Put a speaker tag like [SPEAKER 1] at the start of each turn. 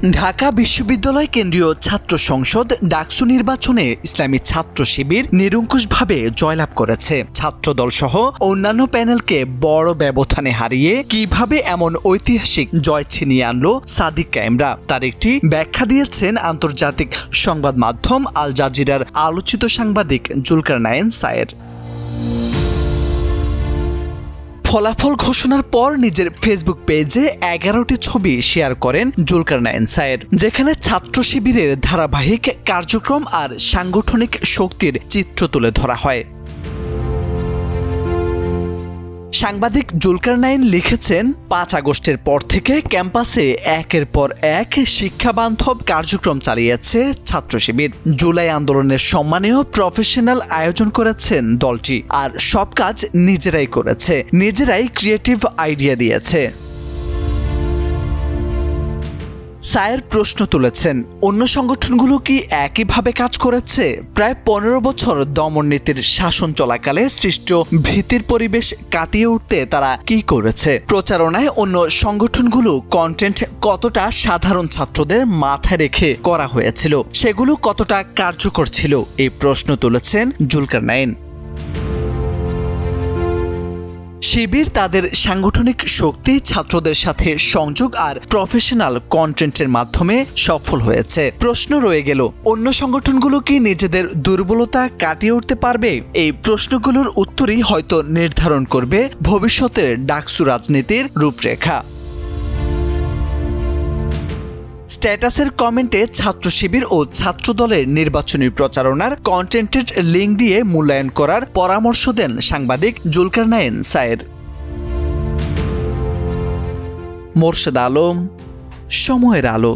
[SPEAKER 1] ঢাকা বিশ্ববিদ্যালয় কেন্দ্রীয় ছাত্র সংসদ ডাকসু নির্বাচনে ইসলামী ছাত্র শিবির নিরঙ্কুশভাবে জয়লাভ করেছে। ছাত্রদল সহ অন্যান্য প্যানেলকে বড় ব্যবধানে হারিয়ে কিভাবে এমন ঐতিহাসিক জয় ছিনিয়ে আনলো সাদিক কায়েমরা, তার একটি ব্যাখ্যা দিয়েছেন আন্তর্জাতিক সংবাদ মাধ্যম আল জাজিরার আলোচিত সাংবাদিক জুলকারনাইন সায়ের। ফলাফল ঘোষণার পর নিজের ফেসবুক পেজে 11টি ছবি শেয়ার করেন জুলকারনাইন সায়ের, যেখানে ছাত্র শিবিরের ধারাবাহিক কার্যক্রম আর সাংগঠনিক শক্তির চিত্র তুলে ধরা হয়। সাংবাদিক জুলকারনাইন লিখেছেন, 5 আগস্টের পর থেকে ক্যাম্পাসে একের পর এক শিক্ষাবান্ধব কার্যক্রম চালিয়েছে ছাত্র শিবির। জুলাই আন্দোলনের সম্মানীয় প্রফেশনাল আয়োজন করেছেন দলটি, আর সব কাজ নিজেরাই করেছে, নিজেরাই ক্রিয়েটিভ আইডিয়া দিয়েছে। সায়ের প্রশ্ন তুলেছেন, অন্য সংগঠনগুলো কি একইভাবে কাজ করেছে? প্রায় 15 বছর দমন নীতির শাসন চলাকালে সৃষ্ট ভীতির পরিবেশ কাটিয়ে উঠতে তারা কি করেছে? প্রচারণায় অন্য সংগঠনগুলো কন্টেন্ট কতটা সাধারণ ছাত্রদের মাথায় রেখে করা হয়েছিল, সেগুলো কতটা কার্যকর ছিল? এই প্রশ্ন তুলেছেন জুলকারনাইন। শিবির তাদের সাংগঠনিক শক্তি, ছাত্রদের সাথে সংযোগ আর প্রফেশনাল কন্টেন্টের মাধ্যমে সফল হয়েছে। প্রশ্ন রয়ে গেল, অন্য সংগঠনগুলো কি নিজেদের দুর্বলতা কাটিয়ে উঠতে পারবে? এই প্রশ্নগুলোর উত্তরই হয়তো নির্ধারণ করবে ভবিষ্যতের ডাকসু রাজনীতির রূপরেখা। স্ট্যাটাসের কমেন্টে ছাত্র শিবির ও ছাত্রদলের নির্বাচনী প্রচারণার কন্টেন্টের লিঙ্ক দিয়ে মূল্যায়ন করার পরামর্শ দেন সাংবাদিক জুলকারনাইন সায়ের। মোর্শেদ আলম, সময়ের আলো।